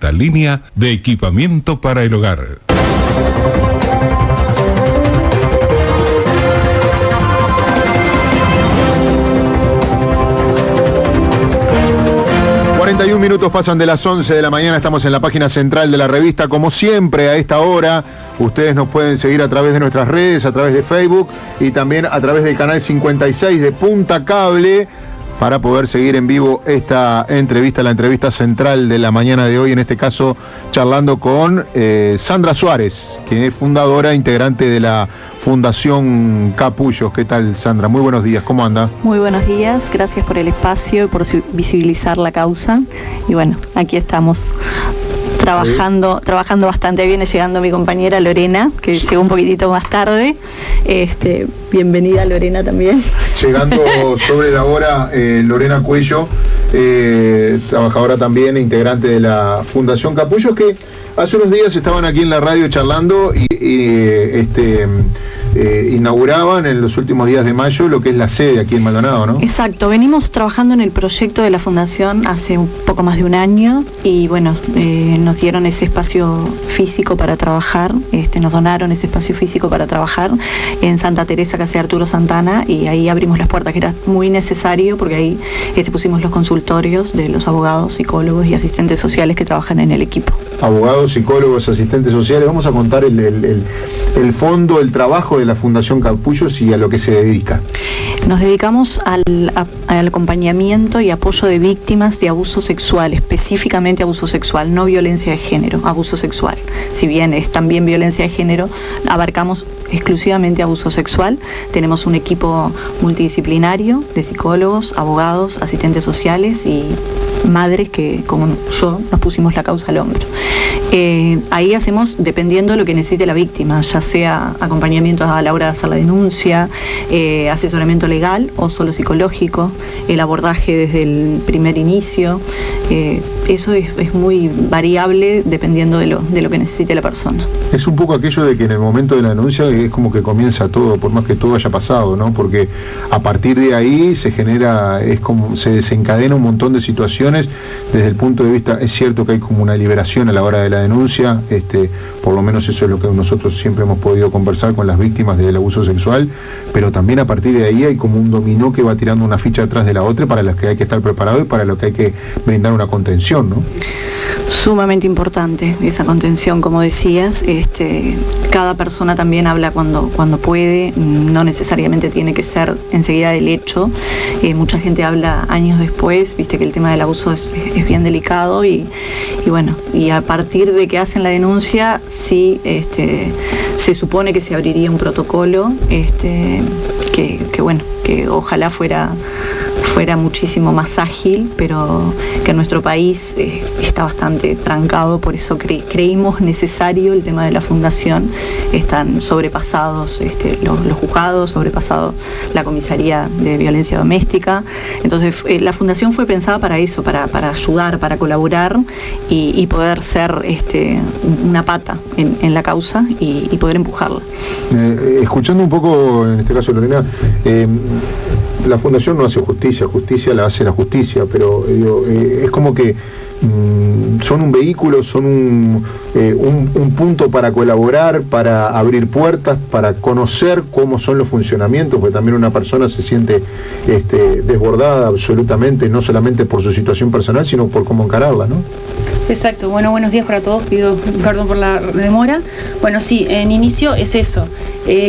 vasta línea de equipamiento para el hogar. Minutos pasan de las 11 de la mañana, estamos en la página central de la revista, como siempre a esta hora. Ustedes nos pueden seguir a través de nuestras redes, a través de Facebook y también a través del canal 56 de Punta Cable, para poder seguir en vivo esta entrevista, la entrevista central de la mañana de hoy, en este caso charlando con Sandra Suárez, que es fundadora e integrante de la Fundación Capullos. ¿Qué tal, Sandra? Muy buenos días, ¿cómo anda? Muy buenos días, gracias por el espacio y por visibilizar la causa. Y bueno, aquí estamos trabajando bastante. Viene llegando mi compañera Lorena, que llegó un poquitito más tarde. Bienvenida, Lorena, también. Llegando sobre la hora, Lorena Cuello, trabajadora también, integrante de la Fundación Capullos, que hace unos días estaban aquí en la radio charlando y inauguraban en los últimos días de mayo lo que es la sede aquí en Maldonado, ¿no? Exacto, venimos trabajando en el proyecto de la Fundación hace un poco más de un año y bueno, nos dieron ese espacio físico para trabajar, nos donaron ese espacio físico para trabajar en Santa Teresa, casi Arturo Santana, y ahí abrimos las puertas, que era muy necesario porque ahí pusimos los consultorios de los abogados, psicólogos y asistentes sociales que trabajan en el equipo. Abogados, psicólogos, asistentes sociales. Vamos a contar el fondo, el trabajo de la Fundación Capullos y a lo que se dedica. Nos dedicamos al acompañamiento y apoyo de víctimas de abuso sexual, específicamente abuso sexual, no violencia de género, abuso sexual. Si bien es también violencia de género, abarcamos exclusivamente abuso sexual. Tenemos un equipo multidisciplinario de psicólogos, abogados, asistentes sociales y madres que, como yo, nos pusimos la causa al hombro. Ahí hacemos dependiendo de lo que necesite la víctima, ya sea acompañamiento a la hora de hacer la denuncia, asesoramiento legal o solo psicológico, el abordaje desde el primer inicio. Eso es muy variable dependiendo de lo que necesite la persona. Es un poco aquello de que en el momento de la denuncia es como que comienza todo, por más que todo haya pasado, ¿no? Porque a partir de ahí se desencadena un montón de situaciones desde el punto de vista. Es cierto que hay como una liberación a la hora de la denuncia, por lo menos eso es lo que nosotros siempre hemos podido conversar con las víctimas del abuso sexual, pero también a partir de ahí hay como un dominó que va tirando una ficha atrás de la otra, para las que hay que estar preparado y para lo que hay que brindar una contención, ¿no? Sumamente importante esa contención, como decías. Cada persona también habla cuando puede, no necesariamente tiene que ser enseguida del hecho. Mucha gente habla años después, viste que el tema del abuso es bien delicado y bueno, y a partir de que hacen la denuncia, sí, se supone que se abriría un protocolo, que ojalá fuera muchísimo más ágil, pero que en nuestro país está bastante trancado. Por eso creímos necesario el tema de la fundación. Están sobrepasados los juzgados, sobrepasado la comisaría de violencia doméstica. Entonces la fundación fue pensada para eso, para ayudar, para colaborar y poder ser una pata en la causa y poder empujarla. Escuchando un poco, en este caso Lorena, la fundación no hace justicia la hace la justicia, pero es como que son un vehículo, son un punto para colaborar, para abrir puertas, para conocer cómo son los funcionamientos, porque también una persona se siente desbordada absolutamente, no solamente por su situación personal, sino por cómo encararla, ¿no? Exacto. Bueno, buenos días para todos, pido perdón por la demora. Bueno, sí, en inicio es eso,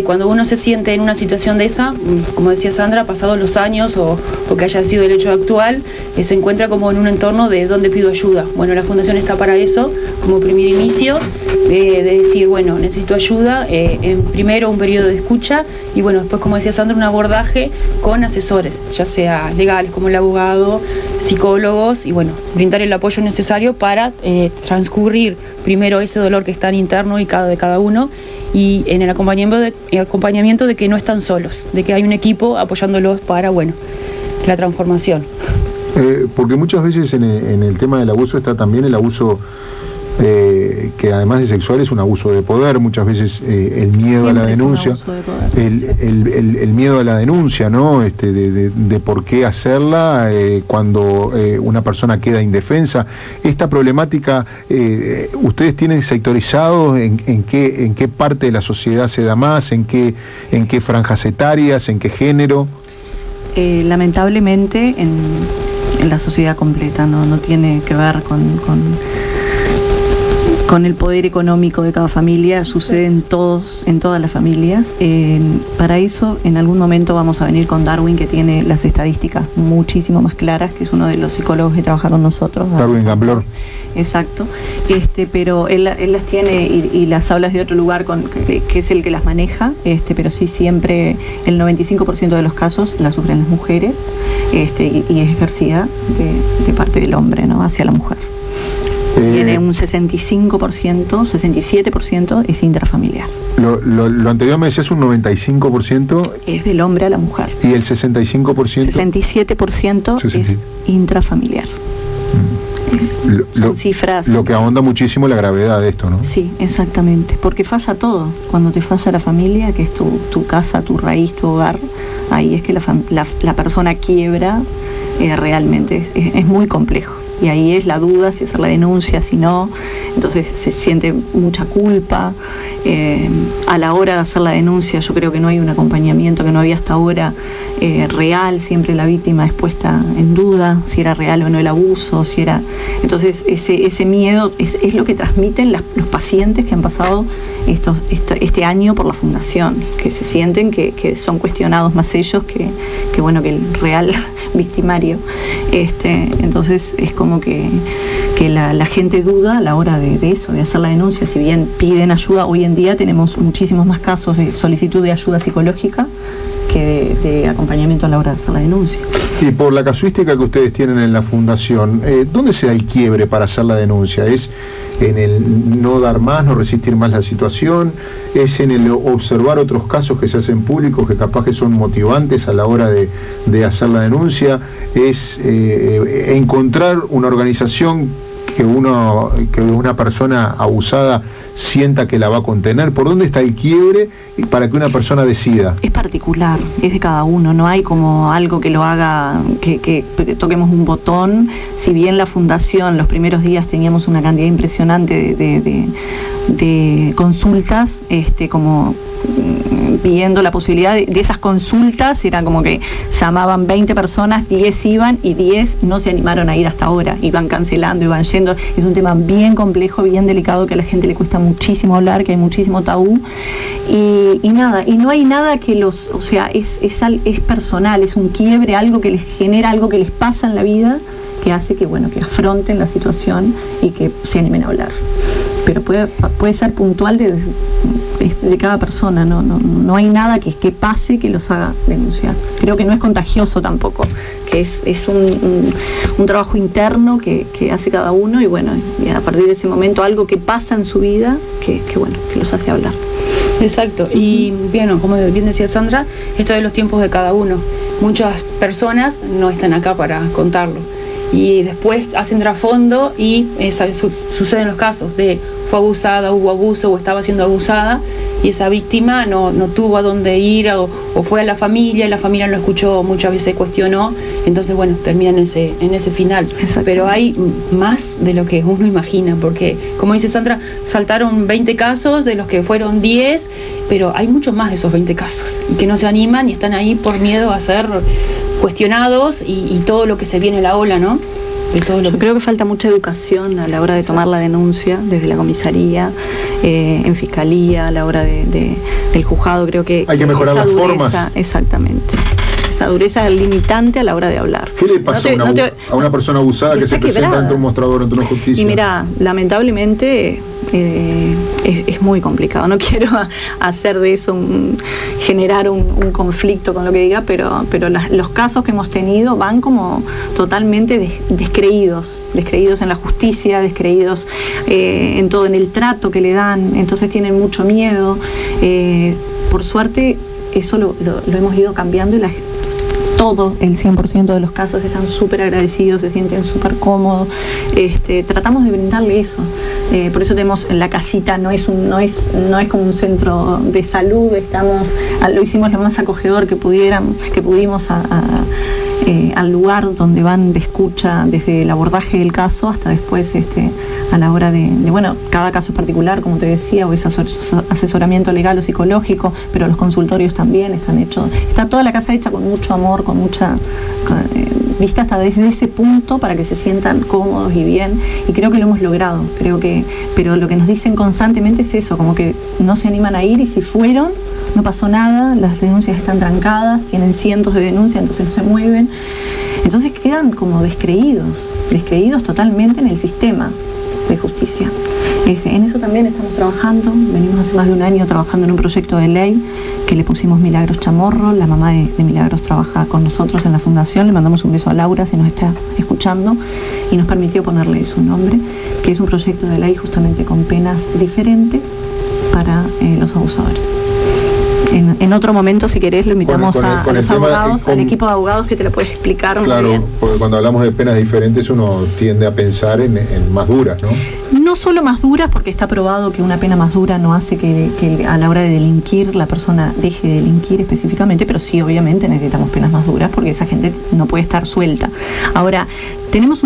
cuando uno se siente en una situación de esa, como decía Sandra, pasados los años o que haya sido el hecho actual, se encuentra como en un entorno de donde pido ayuda. Bueno, la fundación está para eso, como primer inicio, de decir, bueno, necesito ayuda, en primero un periodo de escucha y bueno, después, como decía Sandra, un abordaje con asesores, ya sea legales como el abogado, psicólogos, y bueno, brindar el apoyo necesario para transcurrir primero ese dolor que está en interno y de cada uno, y en el acompañamiento de que no están solos, de que hay un equipo apoyándolos para, bueno, la transformación. Porque muchas veces en el tema del abuso está también el abuso que además de sexual es un abuso de poder, muchas veces el miedo a la denuncia, el miedo a la denuncia, ¿no? De por qué hacerla cuando una persona queda indefensa. Esta problemática, ¿ustedes tienen sectorizados en qué parte de la sociedad se da más, en qué franjas etarias, en qué género? Lamentablemente en la sociedad completa, no tiene que ver con el poder económico de cada familia, sucede en todas las familias. Para eso en algún momento vamos a venir con Darwin, que tiene las estadísticas muchísimo más claras, que es uno de los psicólogos que trabaja con nosotros. Darwin Gamblor. Exacto, pero él las tiene y las habla de otro lugar que es el que las maneja, pero sí, siempre el 95% de los casos la sufren las mujeres, y es ejercida de parte del hombre, ¿no?, hacia la mujer. Tiene un 65%, 67% es intrafamiliar. Lo anterior me decías un 95%. Es del hombre a la mujer. ¿Y el 65%? 67% es intrafamiliar. Son cifras. Lo que ahonda muchísimo la gravedad de esto, ¿no? Sí, exactamente. Porque falla todo. Cuando te falla la familia, que es tu casa, tu raíz, tu hogar, ahí es que la persona quiebra realmente. Es muy complejo. Y ahí es la duda si hacer la denuncia, si no. Entonces se siente mucha culpa. A la hora de hacer la denuncia, yo creo que no hay un acompañamiento que no había hasta ahora real. Siempre la víctima es puesta en duda si era real o no el abuso, si era. Entonces ese miedo es lo que transmiten los pacientes que han pasado este año por la fundación, que se sienten que son cuestionados más ellos que el real victimario. Entonces es como que la gente duda a la hora de eso, de hacer la denuncia. Si bien piden ayuda, hoy en día tenemos muchísimos más casos de solicitud de ayuda psicológica que de acompañamiento a la hora de hacer la denuncia. Y por la casuística que ustedes tienen en la fundación, ¿dónde se da el quiebre para hacer la denuncia? ¿Es en el no dar más, no resistir más la situación? ¿Es en el observar otros casos que se hacen públicos que capaz que son motivantes a la hora de hacer la denuncia? ¿Es encontrar una organización que una persona abusada sienta que la va a contener? ¿Por dónde está el quiebre para que una persona decida? Es particular, es de cada uno, no hay como algo que lo haga, que toquemos un botón. Si bien la fundación, los primeros días teníamos una cantidad impresionante de consultas, como pidiendo la posibilidad de esas consultas, era como que llamaban 20 personas, 10 iban y 10 no se animaron a ir hasta ahora, iban cancelando, iban yendo. Es un tema bien complejo, bien delicado, que a la gente le cuesta muchísimo hablar, que hay muchísimo tabú, y no hay nada que es personal, es un quiebre, algo que les genera, algo que les pasa en la vida, que hace que afronten la situación y que se animen a hablar. Pero puede ser puntual de cada persona, no hay nada que pase que los haga denunciar. Creo que no es contagioso tampoco, que es un trabajo interno que hace cada uno, y a partir de ese momento algo que pasa en su vida que los hace hablar. Exacto, y como bien decía Sandra, esto de los tiempos de cada uno. Muchas personas no están acá para contarlo, y después hacen trasfondo y suceden los casos de fue abusada, hubo abuso o estaba siendo abusada, y esa víctima no tuvo a dónde ir, o fue a la familia, y la familia no lo escuchó, muchas veces cuestionó, entonces termina en ese final. Pero hay más de lo que uno imagina, porque como dice Sandra, saltaron 20 casos de los que fueron 10, pero hay muchos más de esos 20 casos, y que no se animan y están ahí por miedo a ser cuestionados y todo lo que se viene la ola, ¿no? Yo creo que falta mucha educación a la hora de tomar la denuncia, desde la comisaría, en fiscalía, a la hora del juzgado. Creo que hay que mejorar las formas. Exactamente. Esa dureza limitante a la hora de hablar. ¿Qué le pasa a una persona abusada que se presenta ante un mostrador, ante una justicia? Y mira, lamentablemente es muy complicado. No quiero hacer de eso generar un conflicto con lo que diga, pero los casos que hemos tenido van como totalmente descreídos en la justicia, descreídos en todo, en el trato que le dan. Entonces tienen mucho miedo. Por suerte eso lo hemos ido cambiando, y todo el 100% de los casos están súper agradecidos, se sienten súper cómodos. Tratamos de brindarle eso. Por eso tenemos la casita, no es como un centro de salud, lo hicimos lo más acogedor que pudimos al lugar donde van de escucha desde el abordaje del caso hasta después a la hora de cada caso es particular, como te decía, o es asesoramiento legal o psicológico, pero los consultorios también están hechos, está toda la casa hecha con mucho amor, con mucha vista hasta desde ese punto para que se sientan cómodos y bien, y creo que lo hemos logrado, pero lo que nos dicen constantemente es eso, como que no se animan a ir, y si fueron no pasó nada, las denuncias están trancadas, tienen cientos de denuncias, entonces no se mueven, entonces quedan como descreídos totalmente en el sistema de justicia. En eso también estamos trabajando, venimos hace más de un año trabajando en un proyecto de ley que le pusimos Milagros Chamorro, la mamá de Milagros trabaja con nosotros en la fundación, le mandamos un beso a Laura si nos está escuchando, y nos permitió ponerle su nombre, que es un proyecto de ley justamente con penas diferentes para los abusadores. En otro momento, si querés, lo invitamos a los abogados, al equipo de abogados que te lo puede explicar. Claro, bien. Porque cuando hablamos de penas diferentes uno tiende a pensar en más duras, ¿no? No solo más duras, porque está probado que una pena más dura no hace que a la hora de delinquir la persona deje de delinquir específicamente, pero sí, obviamente necesitamos penas más duras porque esa gente no puede estar suelta. Ahora, tenemos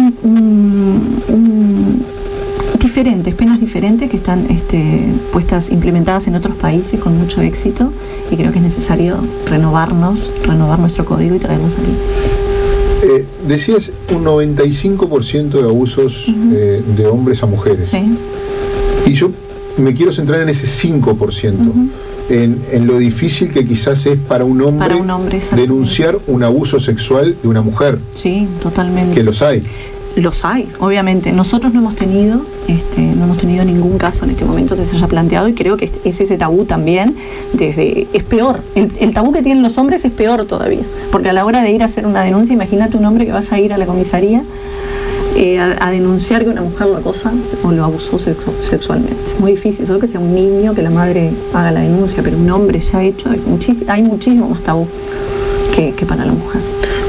penas diferentes que están implementadas en otros países con mucho éxito, y creo que es necesario renovar nuestro código y traerlos aquí. Decías un 95% de abusos de hombres a mujeres. Sí. Y yo me quiero centrar en ese 5%, en lo difícil que quizás es para un hombre denunciar un abuso sexual de una mujer. Sí, totalmente. Que los hay. Los hay, obviamente. Nosotros no hemos tenido ningún caso en este momento que se haya planteado, y creo que es ese tabú también, es peor. El tabú que tienen los hombres es peor todavía, porque a la hora de ir a hacer una denuncia, imagínate un hombre que vaya a ir a la comisaría a denunciar que una mujer lo acosa o lo abusó sexualmente. Es muy difícil, solo que sea un niño, que la madre haga la denuncia, pero un hombre ya hecho, hay muchísimo más tabú que para la mujer.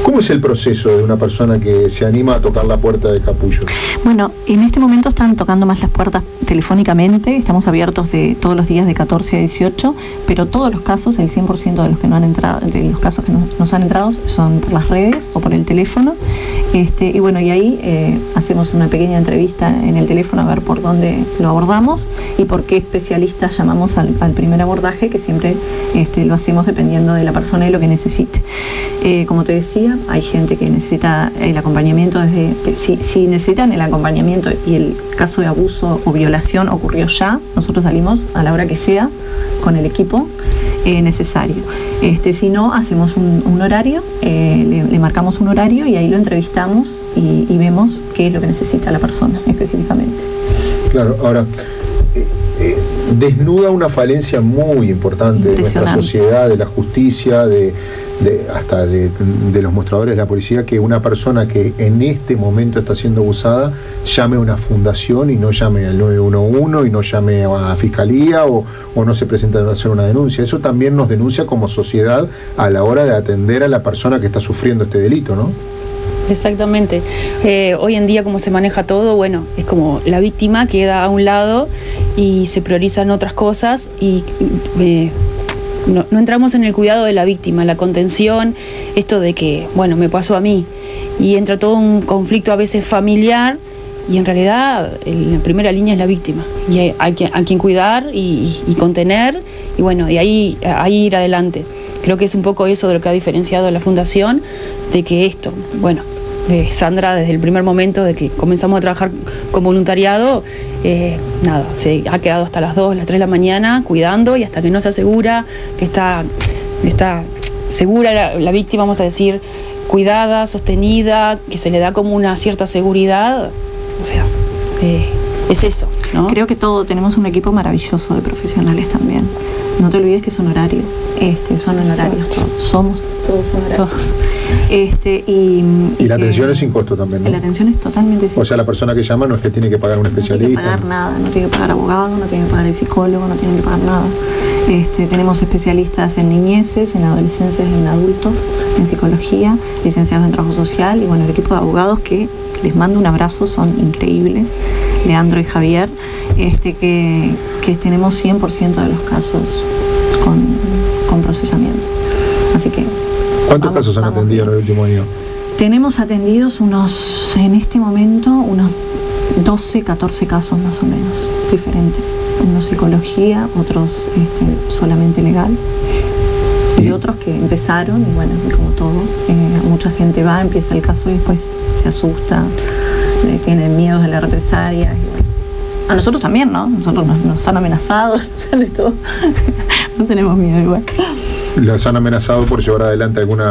¿Cómo es el proceso de una persona que se anima a tocar la puerta de Capullo? Bueno, en este momento están tocando más las puertas telefónicamente, estamos abiertos todos los días de 14 a 18, pero todos los casos, el 100% de los que no han entrado, de los casos que nos han entrado, son por las redes o por el teléfono. Y bueno, y ahí hacemos una pequeña entrevista en el teléfono a ver por dónde lo abordamos y por qué especialistas llamamos al primer abordaje, que siempre lo hacemos dependiendo de la persona y lo que necesite. Como te decía, hay gente que necesita el acompañamiento si necesitan el acompañamiento y el caso de abuso o violación ocurrió ya, nosotros salimos a la hora que sea con el equipo necesario. Si no, hacemos un horario, le marcamos un horario y ahí lo entrevistamos y vemos qué es lo que necesita la persona específicamente. Claro, ahora desnuda una falencia muy importante de nuestra sociedad, de la justicia, hasta de los mostradores de la policía, que una persona que en este momento está siendo abusada llame a una fundación y no llame al 911 y no llame a fiscalía o no se presenta a hacer una denuncia. Eso también nos denuncia como sociedad a la hora de atender a la persona que está sufriendo este delito, ¿no? Exactamente. Hoy en día, como se maneja todo, bueno, es como la víctima queda a un lado y se priorizan otras cosas y no entramos en el cuidado de la víctima, la contención, esto de que, bueno, me pasó a mí, y entra todo un conflicto a veces familiar, y en realidad la primera línea es la víctima, y hay quien cuidar y contener, y bueno, y ahí ir adelante. Creo que es un poco eso de lo que ha diferenciado a la fundación, de que esto, bueno, Sandra desde el primer momento de que comenzamos a trabajar con voluntariado, se ha quedado hasta las 2, las 3 de la mañana cuidando, y hasta que no se asegura que está segura la víctima, vamos a decir, cuidada, sostenida, que se le da como una cierta seguridad, o sea, es eso, ¿no? Creo que tenemos un equipo maravilloso de profesionales también. No te olvides que son horarios, son honorarios todos, somos todos honorarios. Y la atención es sin costo también, ¿no? La atención es totalmente sin costo. O sea, la persona que llama no es que tiene que pagar un especialista. No tiene que pagar nada, no tiene que pagar abogado, no tiene que pagar el psicólogo, no tiene que pagar nada. Tenemos especialistas en niñeces, en adolescencias y en adultos, en psicología, licenciados en trabajo social, y bueno, el equipo de abogados que les mando un abrazo, son increíbles. Leandro y Javier, que tenemos 100% de los casos con procesamiento. Así que ¿cuántos casos han atendido en el último año? Tenemos atendidos en este momento, unos 12, 14 casos más o menos, diferentes. Unos psicología, otros solamente legal. Y otros que empezaron, y bueno, como todo, mucha gente va, empieza el caso y después se asusta, tienen miedo de la represalia. Y bueno, a nosotros también, ¿no? Nosotros nos han amenazado, sale todo. No tenemos miedo igual. ¿Los han amenazado por llevar adelante algún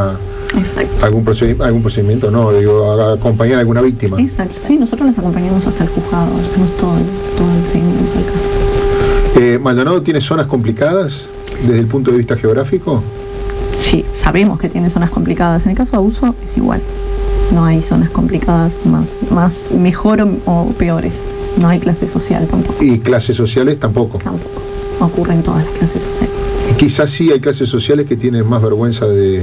procedimiento? No, digo, acompañar a alguna víctima. Exacto, sí, nosotros les acompañamos hasta el juzgado, hacemos todo el seguimiento del caso. ¿Maldonado tiene zonas complicadas desde el punto de vista geográfico? Sí, sabemos que tiene zonas complicadas. En el caso de abuso es igual. No hay zonas complicadas más mejor o peores. No hay clase social tampoco. ¿Y clases sociales tampoco? Tampoco. Ocurren todas las clases sociales. Y quizás sí hay clases sociales que tienen más vergüenza de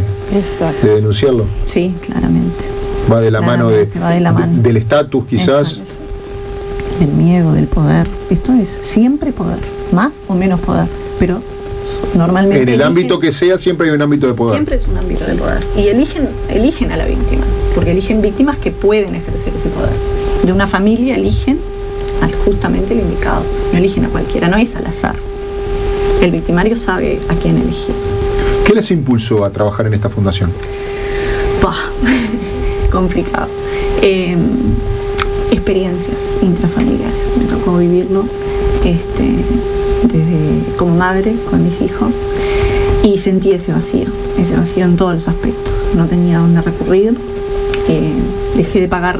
denunciarlo. Sí, claramente. Va de la mano del estatus quizás. Eso. Del miedo, del poder. Esto es siempre poder. Más o menos poder. Pero normalmente en el ámbito que sea siempre hay un ámbito de poder. Siempre es un ámbito de poder. Y eligen a la víctima, porque eligen víctimas que pueden ejercer ese poder. De una familia eligen justamente el indicado, no eligen a cualquiera, no es al azar. El victimario sabe a quién elegir. ¿Qué les impulsó a trabajar en esta fundación? Complicado. Experiencias intrafamiliares, me tocó vivirlo como madre con mis hijos, y sentí ese vacío en todos los aspectos. No tenía dónde recurrir, dejé de pagar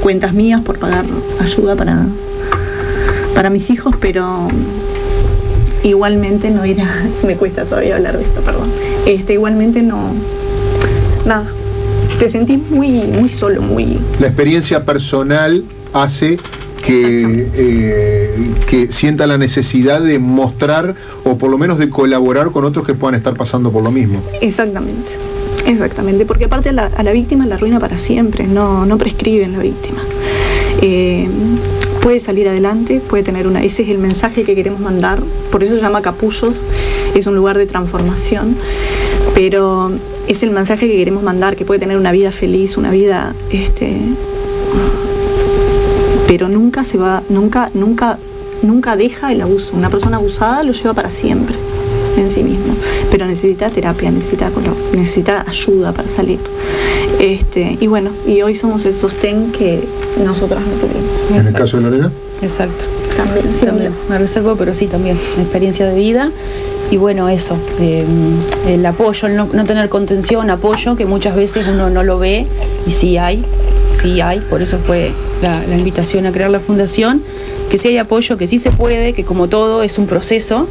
cuentas mías por pagar ayuda para mis hijos, pero igualmente no era, me cuesta todavía hablar de esto, perdón, igualmente nada, te sentís muy solo, La experiencia personal hace que sienta la necesidad de mostrar o por lo menos de colaborar con otros que puedan estar pasando por lo mismo. Exactamente, porque aparte a la víctima la arruina para siempre, no prescriben la víctima. Puede salir adelante, puede tener ese es el mensaje que queremos mandar, por eso se llama Capullos, es un lugar de transformación, pero es el mensaje que queremos mandar, que puede tener una vida feliz, una vida pero nunca deja el abuso. Una persona abusada lo lleva para siempre en sí mismo, pero necesita terapia, necesita ayuda para salir. Y bueno, y hoy somos el sostén que nosotras no tuvimos. ¿En el caso de Lorena? Exacto. También. Me reservo, pero sí también, una experiencia de vida. Y bueno, eso, el apoyo, el no tener contención, apoyo, que muchas veces uno no lo ve, y sí hay, por eso fue la invitación a crear la fundación, que sí hay apoyo, que sí se puede, que como todo es un proceso,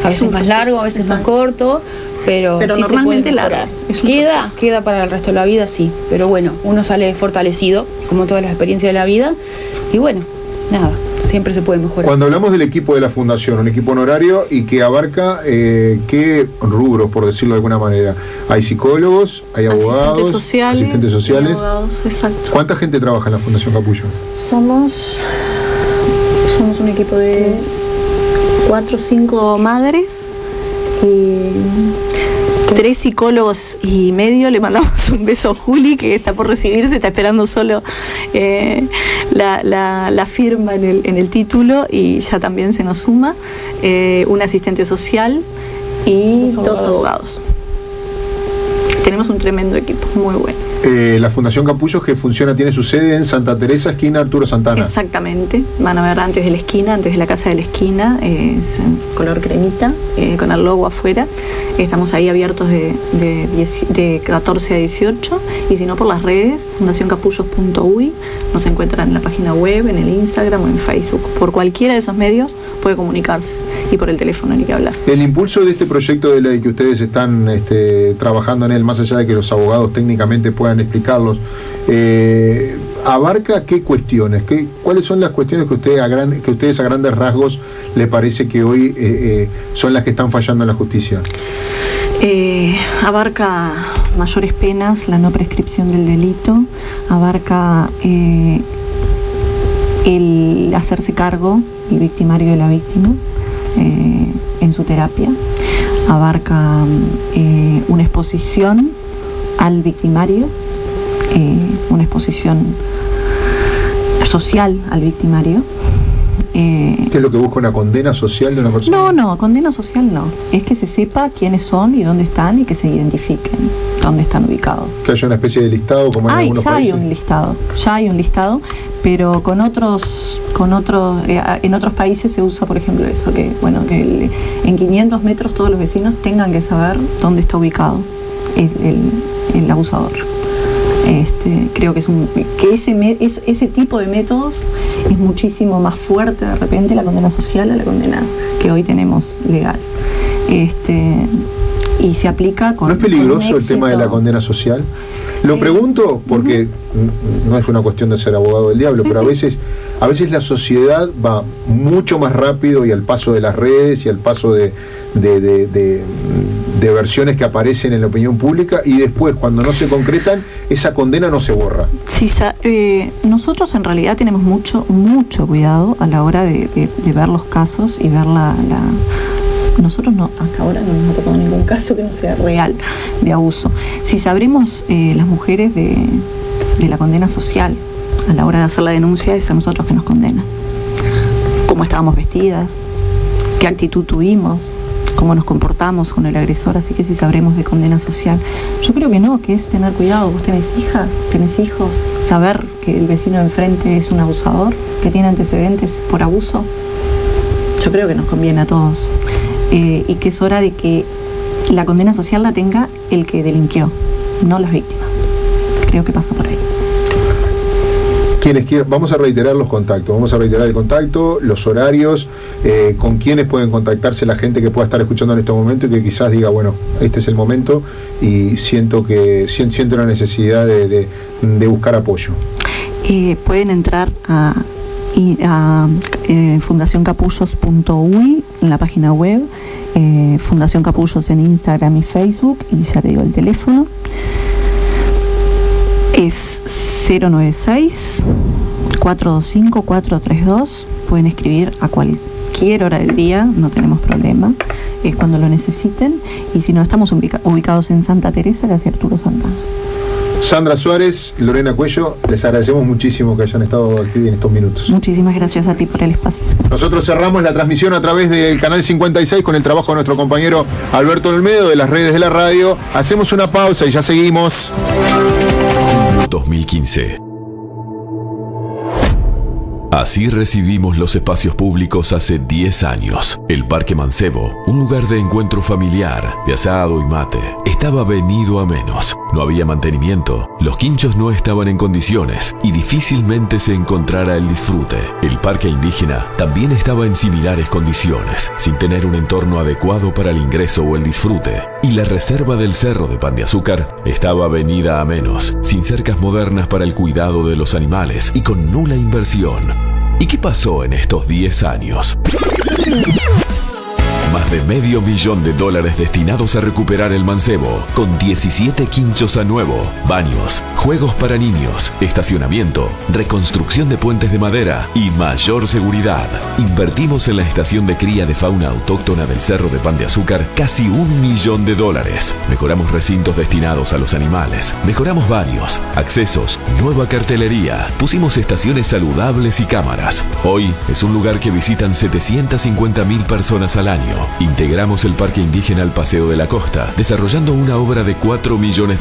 a veces más largo, a veces más corto, pero sí normalmente se puede mejorar. Queda para el resto de la vida, sí, pero bueno, uno sale fortalecido, como todas las experiencias de la vida, y bueno, nada, siempre se puede mejorar. Cuando hablamos del equipo de la fundación, un equipo honorario y que abarca qué rubros, por decirlo de alguna manera, hay psicólogos, hay abogados, asistentes sociales, abogados, exacto. ¿Cuánta gente trabaja en la Fundación Capullo? Somos un equipo de 4 o 5 madres y 3 psicólogos y medio. Le mandamos un beso a Juli, que está por recibirse, está esperando solo la firma en el título, y ya también se nos suma un asistente social y 2 abogados. Tenemos un tremendo equipo, muy bueno. La Fundación Capullos, que tiene su sede en Santa Teresa, esquina Arturo Santana. Exactamente, van a ver antes de la casa de la esquina, es en color cremita, con el logo afuera. Estamos ahí abiertos de 14 a 18, y si no por las redes, fundacioncapullos.uy, nos encuentran en la página web, en el Instagram o en Facebook. Por cualquiera de esos medios puede comunicarse, y por el teléfono ni que hablar. El impulso de este proyecto de ley que ustedes están trabajando en él, más allá de que los abogados técnicamente puedan explicarlos, ¿abarca qué cuestiones? ¿Cuáles son las cuestiones que ustedes a grandes rasgos le parece que hoy son las que están fallando en la justicia? Abarca mayores penas, la no prescripción del delito, abarca el hacerse cargo, el victimario de la víctima, en su terapia. Abarca una exposición al victimario, una exposición social al victimario. ¿Qué es lo que busca una condena social de una persona? No, condena social no. Es que se sepa quiénes son y dónde están y que se identifiquen dónde están ubicados. Que haya una especie de listado como en algunos países. Ya hay un listado, pero en otros países se usa, por ejemplo, eso, que en 500 metros todos los vecinos tengan que saber dónde está ubicado el abusador. Creo que ese tipo de métodos es muchísimo más fuerte de repente la condena social a la condena que hoy tenemos legal. Y se aplica con... ¿No es peligroso el tema de la condena social? Lo pregunto porque no es una cuestión de ser abogado del diablo, pero a veces la sociedad va mucho más rápido y al paso de las redes y al paso de versiones que aparecen en la opinión pública, y después cuando no se concretan esa condena no se borra. Sí, nosotros en realidad tenemos mucho cuidado a la hora de ver los casos y ver nosotros hasta ahora no nos ha tocado ningún caso que no sea real de abuso. Si sabremos las mujeres de la condena social a la hora de hacer la denuncia, es a nosotros que nos condenan. Cómo estábamos vestidas, qué actitud tuvimos, cómo nos comportamos con el agresor, así que si sabremos de condena social. Yo creo que no, que es tener cuidado. Vos tenés hijas, tenés hijos, saber que el vecino de enfrente es un abusador, que tiene antecedentes por abuso. Yo creo que nos conviene a todos. Y que es hora de que la condena social la tenga el que delinquió, no las víctimas. Creo que pasa por ahí. Quienes quieran, vamos a reiterar los contactos, vamos a reiterar el contacto, los horarios, con quienes pueden contactarse la gente que pueda estar escuchando en este momento y que quizás diga, bueno, este es el momento y siento la necesidad de buscar apoyo. Pueden entrar a fundacioncapullos.uy en la página web, Fundación Capullos en Instagram y Facebook, y ya te digo el teléfono. Es 096-425-432. Pueden escribir a cualquier hora del día, no tenemos problema, cuando lo necesiten. Y si no, estamos ubicados en Santa Teresa, casi Arturo Santana. Sandra Suárez, Lorena Cuello, les agradecemos muchísimo que hayan estado aquí en estos minutos. Muchísimas gracias a ti por el espacio. Nosotros cerramos la transmisión a través del canal 56 con el trabajo de nuestro compañero Alberto Olmedo de las redes de la radio. Hacemos una pausa y ya seguimos. 2015. Así recibimos los espacios públicos hace 10 años. El Parque Mancebo, un lugar de encuentro familiar, de asado y mate, estaba venido a menos. No había mantenimiento, los quinchos no estaban en condiciones y difícilmente se encontrara el disfrute. El Parque Indígena también estaba en similares condiciones, sin tener un entorno adecuado para el ingreso o el disfrute. Y la reserva del Cerro de Pan de Azúcar estaba venida a menos, sin cercas modernas para el cuidado de los animales y con nula inversión. ¿Y qué pasó en estos 10 años? Más de $500 000 destinados a recuperar el Mancebo, con 17 quinchos a nuevo, baños, juegos para niños, estacionamiento, reconstrucción de puentes de madera y mayor seguridad. Invertimos en la estación de cría de fauna autóctona del Cerro de Pan de Azúcar casi $1 millón. Mejoramos recintos destinados a los animales, mejoramos baños, accesos, nueva cartelería, pusimos estaciones saludables y cámaras. Hoy es un lugar que visitan 750.000 personas al año. Integramos el Parque Indígena al Paseo de la Costa, desarrollando una obra de $4 millones,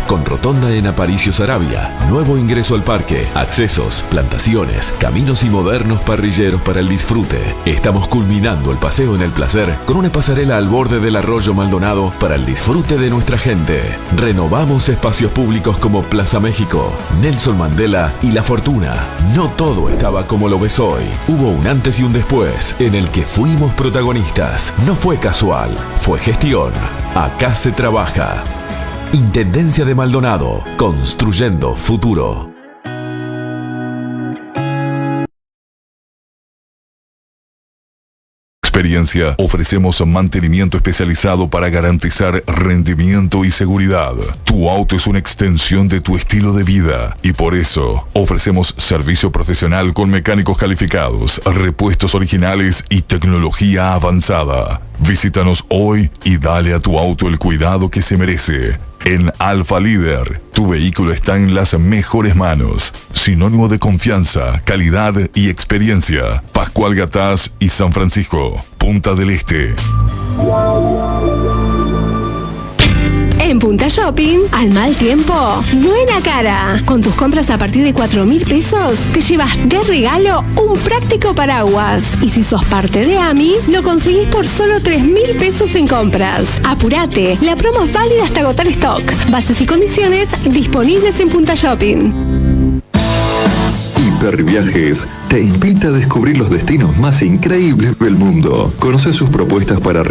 con rotonda en Aparicio Saravia, nuevo ingreso al parque, accesos, plantaciones, caminos y modernos parrilleros para el disfrute. Estamos culminando el Paseo en el Placer con una pasarela al borde del arroyo Maldonado para el disfrute de nuestra gente. Renovamos espacios públicos como Plaza México, Nelson Mandela y La Fortuna. No todo estaba como lo ves hoy. Hubo un antes y un después en el que fuimos protagonistas. No fue casual, fue gestión. Acá se trabaja. Intendencia de Maldonado, construyendo futuro. experiencia, ofrecemos mantenimiento especializado para garantizar rendimiento y seguridad. Tu auto es una extensión de tu estilo de vida y por eso ofrecemos servicio profesional con mecánicos calificados, repuestos originales y tecnología avanzada. Visítanos hoy y dale a tu auto el cuidado que se merece. En Alfa Líder, tu vehículo está en las mejores manos. Sinónimo de confianza, calidad y experiencia. Pascual Gatás y San Francisco, Punta del Este. En Punta Shopping, al mal tiempo, buena cara. Con tus compras a partir de 4.000 pesos, te llevas de regalo un práctico paraguas. Y si sos parte de AMI, lo conseguís por solo 3.000 pesos en compras. Apurate, la promo es válida hasta agotar stock. Bases y condiciones disponibles en Punta Shopping. Hiperviajes te invita a descubrir los destinos más increíbles del mundo. Conoce sus propuestas para